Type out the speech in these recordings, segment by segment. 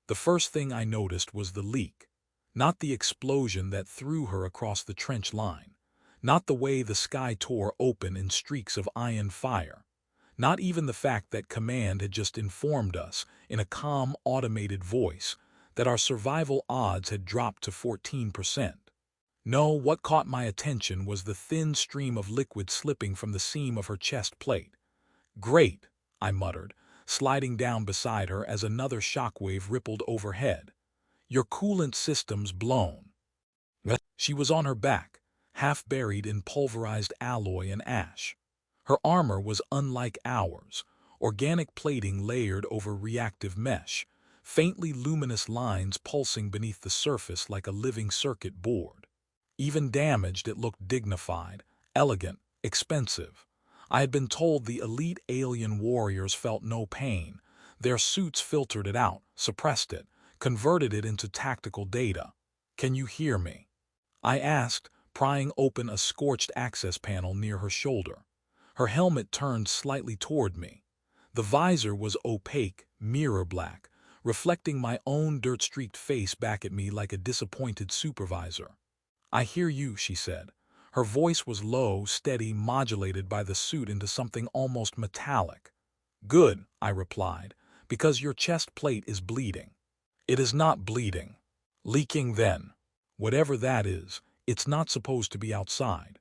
The first thing I noticed was the leak, not the explosion that threw her across the trench line, not the way the sky tore open in streaks of iron fire, not even the fact that Command had just informed us, in a calm, automated voice, that our survival odds had dropped to 14%. No, what caught my attention was the thin stream of liquid slipping from the seam of her chest plate. "Great," I muttered, sliding down beside her as another shockwave rippled overhead. "Your coolant system's blown." She was on her back, half buried in pulverized alloy and ash. Her armor was unlike ours, organic plating layered over reactive mesh, faintly luminous lines pulsing beneath the surface like a living circuit board. Even damaged, it looked dignified, elegant, expensive. I had been told the elite alien warriors felt no pain. Their suits filtered it out, suppressed it, converted it into tactical data. "Can you hear me?" I asked, prying open a scorched access panel near her shoulder. Her helmet turned slightly toward me. The visor was opaque, mirror black, reflecting my own dirt-streaked face back at me like a disappointed supervisor. "I hear you," she said. Her voice was low, steady, modulated by the suit into something almost metallic. "Good," I replied, "because your chest plate is bleeding." "It is not bleeding." "Leaking then." "Whatever that is, it's not supposed to be outside."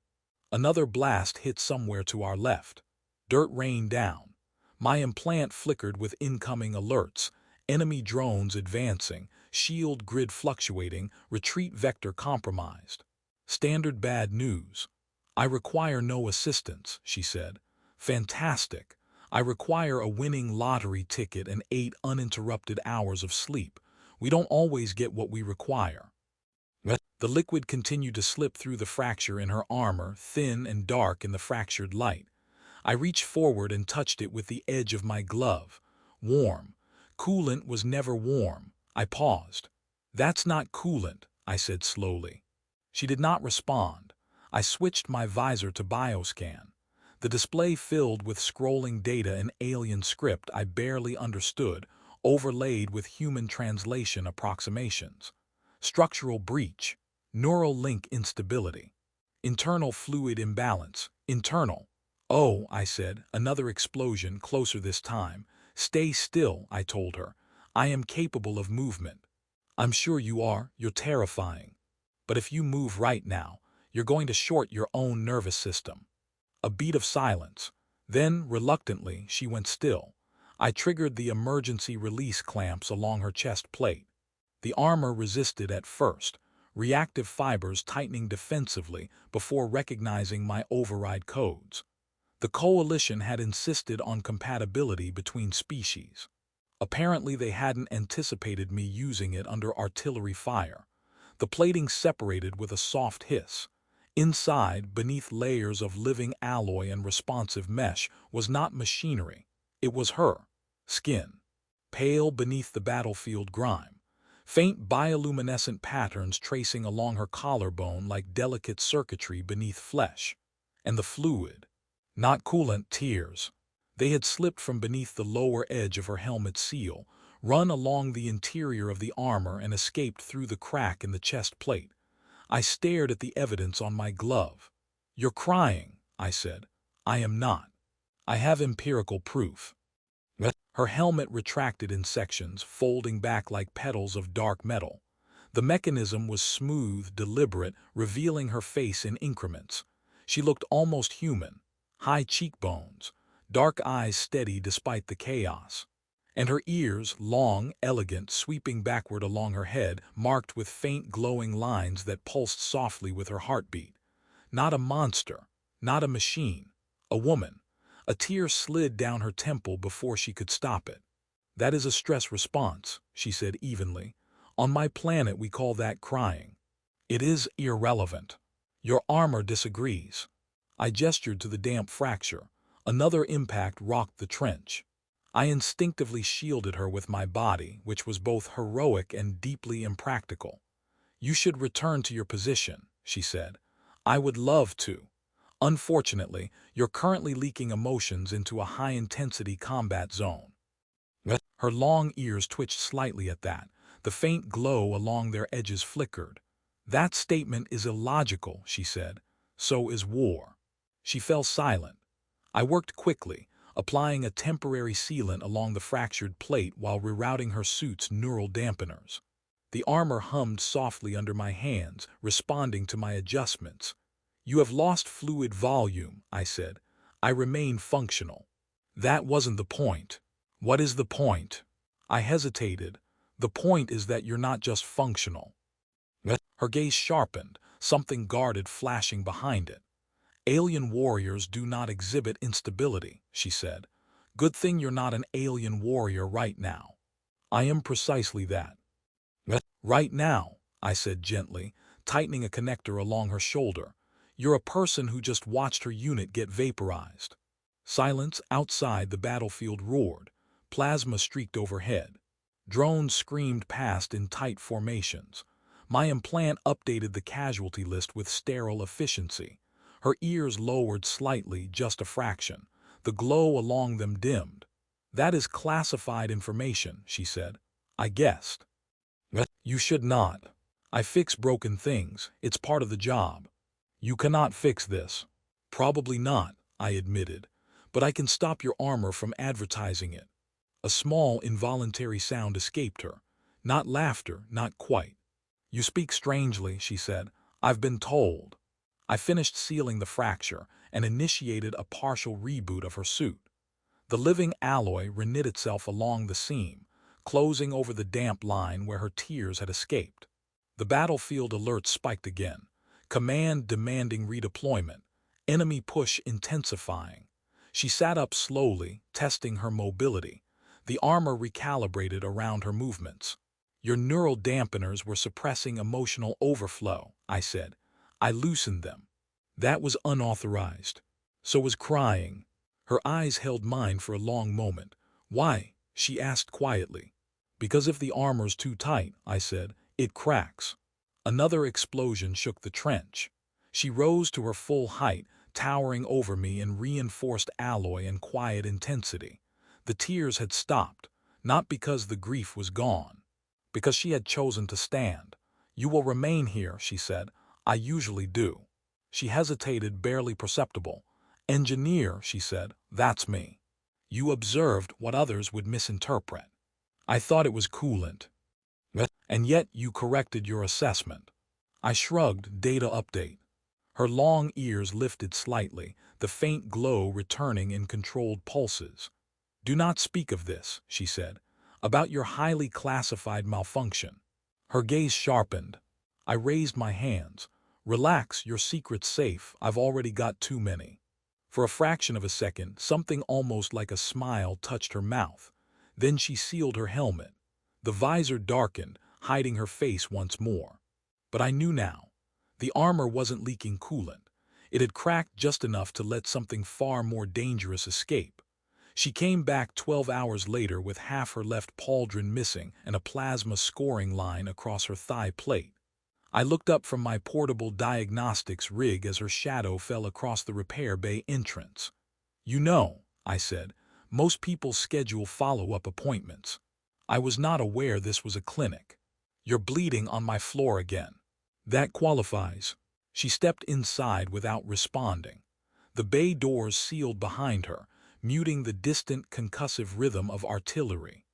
Another blast hit somewhere to our left. Dirt rained down. My implant flickered with incoming alerts, enemy drones advancing, shield grid fluctuating, retreat vector compromised. "Standard bad news." "I require no assistance," she said. "Fantastic. I require a winning lottery ticket and 8 uninterrupted hours of sleep. We don't always get what we require." The liquid continued to slip through the fracture in her armor, thin and dark in the fractured light. I reached forward and touched it with the edge of my glove. Warm. Coolant was never warm. I paused. "That's not coolant," I said slowly. She did not respond. I switched my visor to bioscan. The display filled with scrolling data in alien script I barely understood, overlaid with human translation approximations. Structural breach. Neural link instability. Internal fluid imbalance. Internal. "Oh," I said, another explosion, closer this time. "Stay still," I told her. "I am capable of movement." "I'm sure you are. You're terrifying. But if you move right now, you're going to short your own nervous system." A beat of silence. Then, reluctantly, she went still. I triggered the emergency release clamps along her chest plate. The armor resisted at first, reactive fibers tightening defensively before recognizing my override codes. The Coalition had insisted on compatibility between species. Apparently they hadn't anticipated me using it under artillery fire. The plating separated with a soft hiss. Inside, beneath layers of living alloy and responsive mesh, was not machinery. It was her. Skin. Pale beneath the battlefield grime. Faint bioluminescent patterns tracing along her collarbone like delicate circuitry beneath flesh. And the fluid. Not coolant, tears. They had slipped from beneath the lower edge of her helmet seal, run along the interior of the armor and escaped through the crack in the chest plate. I stared at the evidence on my glove. "You're crying," I said. "I am not. I have empirical proof." Her helmet retracted in sections, folding back like petals of dark metal. The mechanism was smooth, deliberate, revealing her face in increments. She looked almost human. High cheekbones, dark eyes steady despite the chaos. And her ears, long, elegant, sweeping backward along her head, marked with faint glowing lines that pulsed softly with her heartbeat. Not a monster, not a machine, a woman. A tear slid down her temple before she could stop it. "That is a stress response," she said evenly. "On my planet we call that crying." "It is irrelevant." "Your armor disagrees." I gestured to the damp fracture. Another impact rocked the trench. I instinctively shielded her with my body, which was both heroic and deeply impractical. "You should return to your position," she said. "I would love to. Unfortunately, you're currently leaking emotions into a high-intensity combat zone." Her long ears twitched slightly at that, The faint glow along their edges flickered. "That statement is illogical," she said. "So is war." She fell silent. I worked quickly, applying a temporary sealant along the fractured plate while rerouting her suit's neural dampeners. The armor hummed softly under my hands, responding to my adjustments. "You have lost fluid volume," I said. "I remain functional." "That wasn't the point." "What is the point?" I hesitated. "The point is that you're not just functional." Her gaze sharpened, something guarded flashing behind it. "Alien warriors do not exhibit instability," she said. "Good thing you're not an alien warrior right now." "I am precisely that." "Right now," I said gently, tightening a connector along her shoulder. "You're a person who just watched her unit get vaporized." Silence outside the battlefield roared. Plasma streaked overhead. Drones screamed past in tight formations. My implant updated the casualty list with sterile efficiency. Her ears lowered slightly, just a fraction. The glow along them dimmed. "That is classified information," she said. I guessed. "You should not. I fix broken things. It's part of the job." "You cannot fix this." "Probably not," I admitted. "But I can stop your armor from advertising it." A small, involuntary sound escaped her. Not laughter, not quite. "You speak strangely," she said. "I've been told." I finished sealing the fracture and initiated a partial reboot of her suit. The living alloy reknit itself along the seam, closing over the damp line where her tears had escaped. The battlefield alert spiked again. Command demanding redeployment. Enemy push intensifying. She sat up slowly, testing her mobility. The armor recalibrated around her movements. "Your neural dampeners were suppressing emotional overflow," I said. I loosened them. "That was unauthorized." "So was crying." Her eyes held mine for a long moment. "Why?" she asked quietly. "Because if the armor's too tight," I said, "it cracks." Another explosion shook the trench. She rose to her full height, towering over me in reinforced alloy and quiet intensity. The tears had stopped, not because the grief was gone, because she had chosen to stand. "You will remain here," she said. "I usually do." She hesitated, barely perceptible. "Engineer," she said, "that's me." "You observed what others would misinterpret." "I thought it was coolant." "And yet you corrected your assessment." I shrugged. "Data update." Her long ears lifted slightly, the faint glow returning in controlled pulses. "Do not speak of this," she said, "about your highly classified malfunction." Her gaze sharpened. I raised my hands. "Relax, your secret's safe. I've already got too many." For a fraction of a second, something almost like a smile touched her mouth. Then she sealed her helmet. The visor darkened, hiding her face once more. But I knew now. The armor wasn't leaking coolant. It had cracked just enough to let something far more dangerous escape. She came back 12 hours later with half her left pauldron missing and a plasma scoring line across her thigh plate. I looked up from my portable diagnostics rig as her shadow fell across the repair bay entrance. "You know," I said, "most people schedule follow-up appointments. I was not aware this was a clinic. You're bleeding on my floor again." "That qualifies." She stepped inside without responding. The bay doors sealed behind her, muting the distant concussive rhythm of artillery.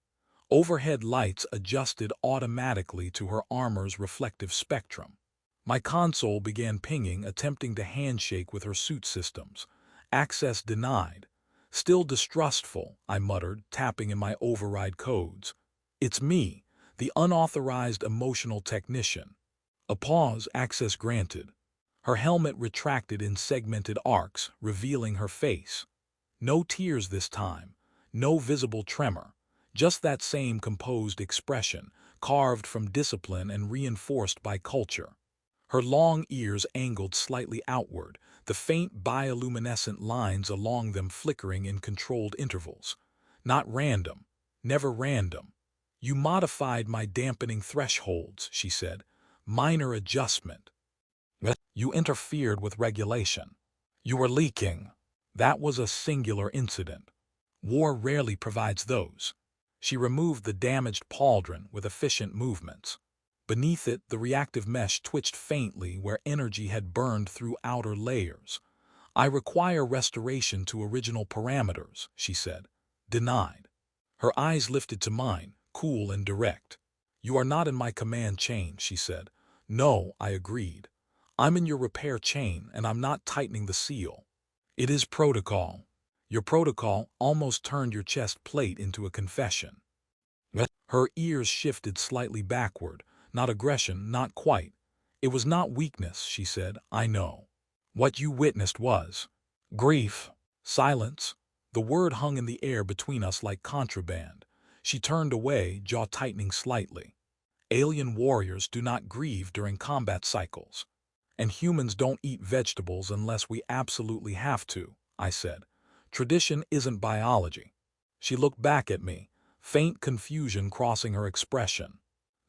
Overhead lights adjusted automatically to her armor's reflective spectrum. My console began pinging, attempting to handshake with her suit systems. "Access denied." "Still distrustful," I muttered, tapping in my override codes. "It's me, the unauthorized emotional technician." A pause. "Access granted." Her helmet retracted in segmented arcs, revealing her face. No tears this time, no visible tremor. Just that same composed expression, carved from discipline and reinforced by culture. Her long ears angled slightly outward, the faint bioluminescent lines along them flickering in controlled intervals. "Not random. Never random." "You modified my dampening thresholds," she said. "Minor adjustment." "You interfered with regulation." "You were leaking." "That was a singular incident. War rarely provides those." She removed the damaged pauldron with efficient movements. Beneath it, the reactive mesh twitched faintly where energy had burned through outer layers. I require restoration to original parameters, she said. Denied. Her eyes lifted to mine, cool and direct. You are not in my command chain, she said. No, I agreed. I'm in your repair chain, and I'm not tightening the seal. It is protocol. Your protocol almost turned your chest plate into a confession. Her ears shifted slightly backward. Not aggression, not quite. It was not weakness, she said. I know. What you witnessed was grief. Silence. The word hung in the air between us like contraband. She turned away, jaw tightening slightly. Alien warriors do not grieve during combat cycles. And humans don't eat vegetables unless we absolutely have to, I said. Tradition isn't biology. She looked back at me, faint confusion crossing her expression.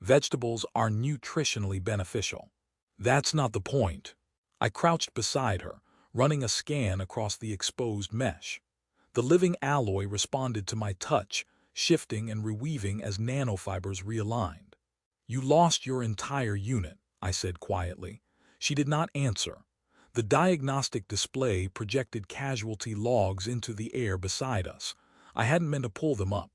Vegetables are nutritionally beneficial. That's not the point. I crouched beside her, running a scan across the exposed mesh. The living alloy responded to my touch, shifting and reweaving as nanofibers realigned. You lost your entire unit, I said quietly. She did not answer. The diagnostic display projected casualty logs into the air beside us. I hadn't meant to pull them up.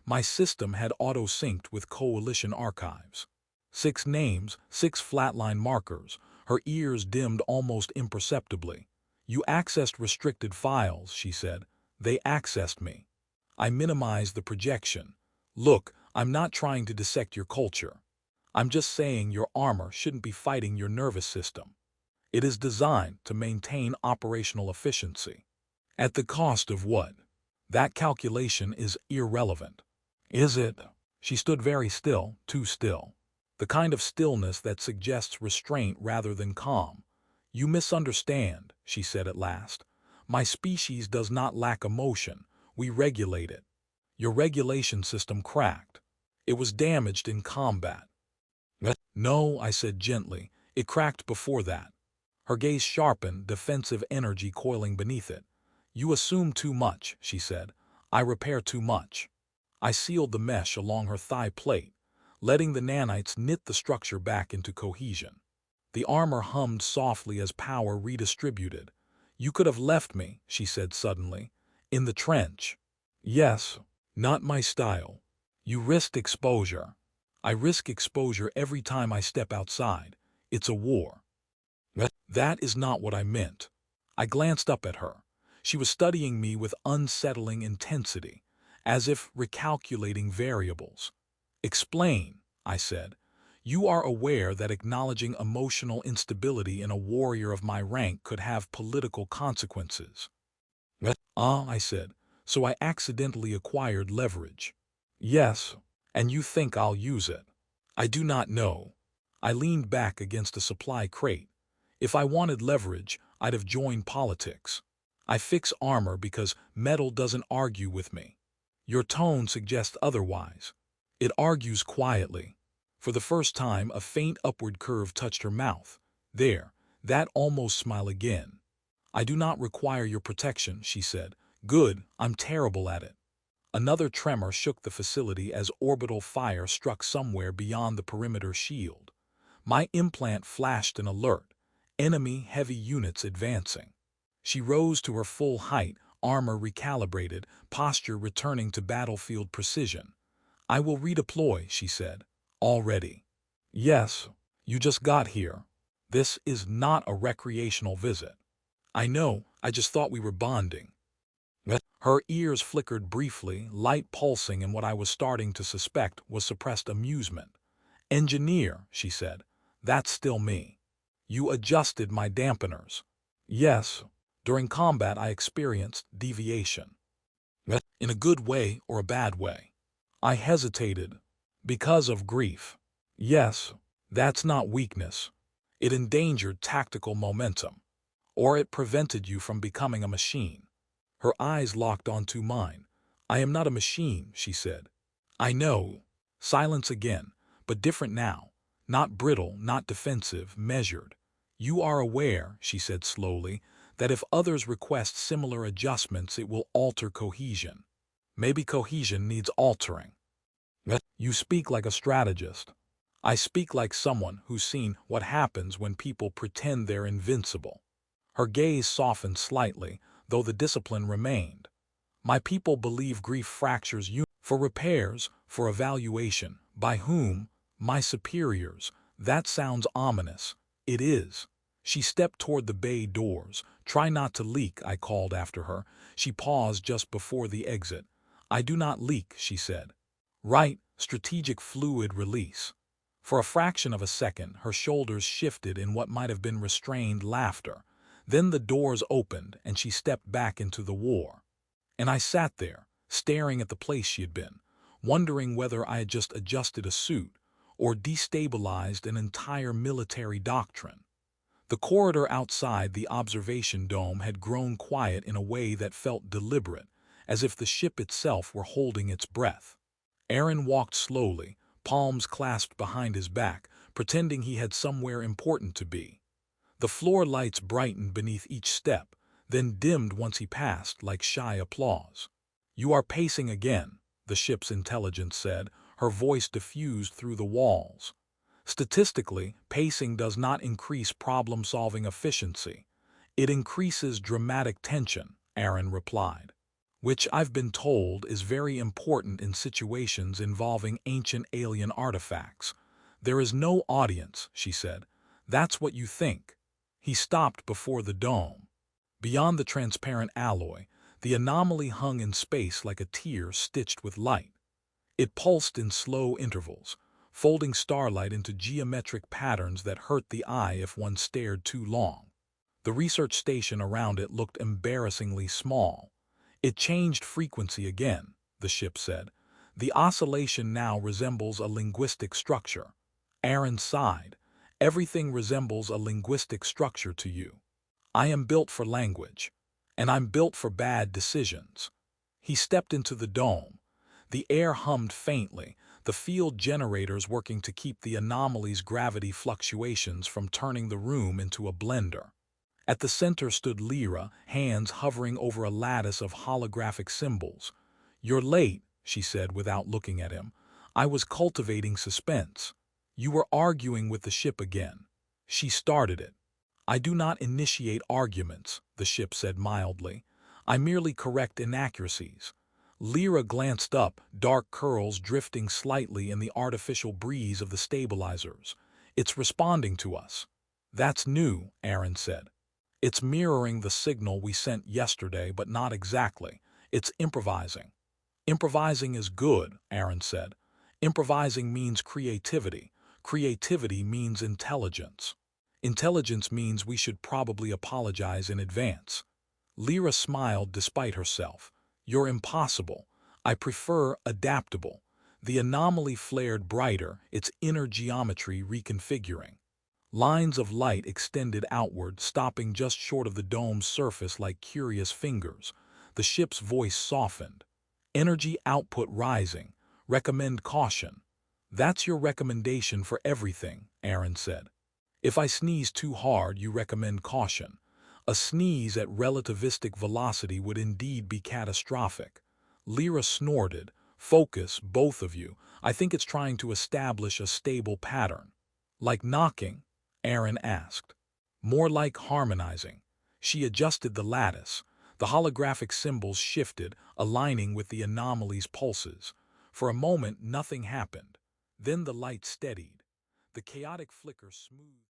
My system had auto-synced with Coalition archives. 6 names, 6 flatline markers. Her ears dimmed almost imperceptibly. You accessed restricted files, she said. They accessed me. I minimized the projection. Look, I'm not trying to dissect your culture. I'm just saying your armor shouldn't be fighting your nervous system. It is designed to maintain operational efficiency. At the cost of what? That calculation is irrelevant. Is it? She stood very still, too still. The kind of stillness that suggests restraint rather than calm. You misunderstand, she said at last. My species does not lack emotion. We regulate it. Your regulation system cracked. It was damaged in combat. No, I said gently. It cracked before that. Her gaze sharpened, defensive energy coiling beneath it. You assume too much, she said. I repair too much. I sealed the mesh along her thigh plate, letting the nanites knit the structure back into cohesion. The armor hummed softly as power redistributed. You could have left me, she said suddenly, in the trench. Yes, not my style. You risked exposure. I risk exposure every time I step outside. It's a war. That is not what I meant. I glanced up at her. She was studying me with unsettling intensity, as if recalculating variables. Explain, I said. You are aware that acknowledging emotional instability in a warrior of my rank could have political consequences. I said, so I accidentally acquired leverage. Yes, and you think I'll use it. I do not know. I leaned back against a supply crate. If I wanted leverage, I'd have joined politics. I fix armor because metal doesn't argue with me. Your tone suggests otherwise. It argues quietly. For the first time, a faint upward curve touched her mouth. There, that almost smile again. I do not require your protection, she said. Good, I'm terrible at it. Another tremor shook the facility as orbital fire struck somewhere beyond the perimeter shield. My implant flashed an alert. Enemy heavy units advancing. She rose to her full height, armor recalibrated, posture returning to battlefield precision. I will redeploy, she said. Already. Yes, you just got here. This is not a recreational visit. I know, I just thought we were bonding. Her ears flickered briefly, light pulsing in what I was starting to suspect was suppressed amusement. Engineer, she said. That's still me. You adjusted my dampeners. Yes, during combat I experienced deviation. In a good way or a bad way. I hesitated. Because of grief. Yes, that's not weakness. It endangered tactical momentum. Or it prevented you from becoming a machine. Her eyes locked onto mine. I am not a machine, she said. I know. Silence again, but different now. Not brittle, not defensive, measured. You are aware, she said slowly, that if others request similar adjustments it will alter cohesion. Maybe cohesion needs altering. You speak like a strategist. I speak like someone who's seen what happens when people pretend they're invincible. Her gaze softened slightly, though the discipline remained. My people believe grief fractures you for repairs, for evaluation. By whom? My superiors. That sounds ominous. It is. She stepped toward the bay doors. Try not to leak, I called after her. She paused just before the exit. I do not leak, she said. Right, strategic fluid release. For a fraction of a second, her shoulders shifted in what might have been restrained laughter. Then the doors opened and she stepped back into the war. And I sat there, staring at the place she had been, wondering whether I had just adjusted a suit or destabilized an entire military doctrine. The corridor outside the observation dome had grown quiet in a way that felt deliberate, as if the ship itself were holding its breath. Aaron walked slowly, palms clasped behind his back, pretending he had somewhere important to be. The floor lights brightened beneath each step, then dimmed once he passed like shy applause. You are pacing again, the ship's intelligence said, her voice diffused through the walls. Statistically, pacing does not increase problem-solving efficiency. It increases dramatic tension, Aaron replied. Which I've been told is very important in situations involving ancient alien artifacts. There is no audience, she said. That's what you think. He stopped before the dome. Beyond the transparent alloy, the anomaly hung in space like a tear stitched with light. It pulsed in slow intervals, folding starlight into geometric patterns that hurt the eye if one stared too long. The research station around it looked embarrassingly small. It changed frequency again, the ship said. The oscillation now resembles a linguistic structure. Aaron sighed. Everything resembles a linguistic structure to you. I am built for language, and I'm built for bad decisions. He stepped into the dome. The air hummed faintly, the field generators working to keep the anomaly's gravity fluctuations from turning the room into a blender. At the center stood Lyra, hands hovering over a lattice of holographic symbols. You're late, she said without looking at him. I was cultivating suspense. You were arguing with the ship again. She started it. I do not initiate arguments, the ship said mildly. I merely correct inaccuracies. Lyra glanced up, dark curls drifting slightly in the artificial breeze of the stabilizers. It's responding to us. That's new, Aaron said. It's mirroring the signal we sent yesterday, but not exactly. It's improvising. Improvising is good, Aaron said. Improvising means creativity. Creativity means intelligence. Intelligence means we should probably apologize in advance. Lyra smiled despite herself. You're impossible. I prefer adaptable. The anomaly flared brighter, its inner geometry reconfiguring. Lines of light extended outward, stopping just short of the dome's surface like curious fingers. The ship's voice softened. Energy output rising. Recommend caution. That's your recommendation for everything, Aaron said. If I sneeze too hard, you recommend caution. A sneeze at relativistic velocity would indeed be catastrophic. Lyra snorted. Focus, both of you. I think it's trying to establish a stable pattern. Like knocking? Aaron asked. More like harmonizing. She adjusted the lattice. The holographic symbols shifted, aligning with the anomaly's pulses. For a moment, nothing happened. Then the light steadied. The chaotic flicker smoothed.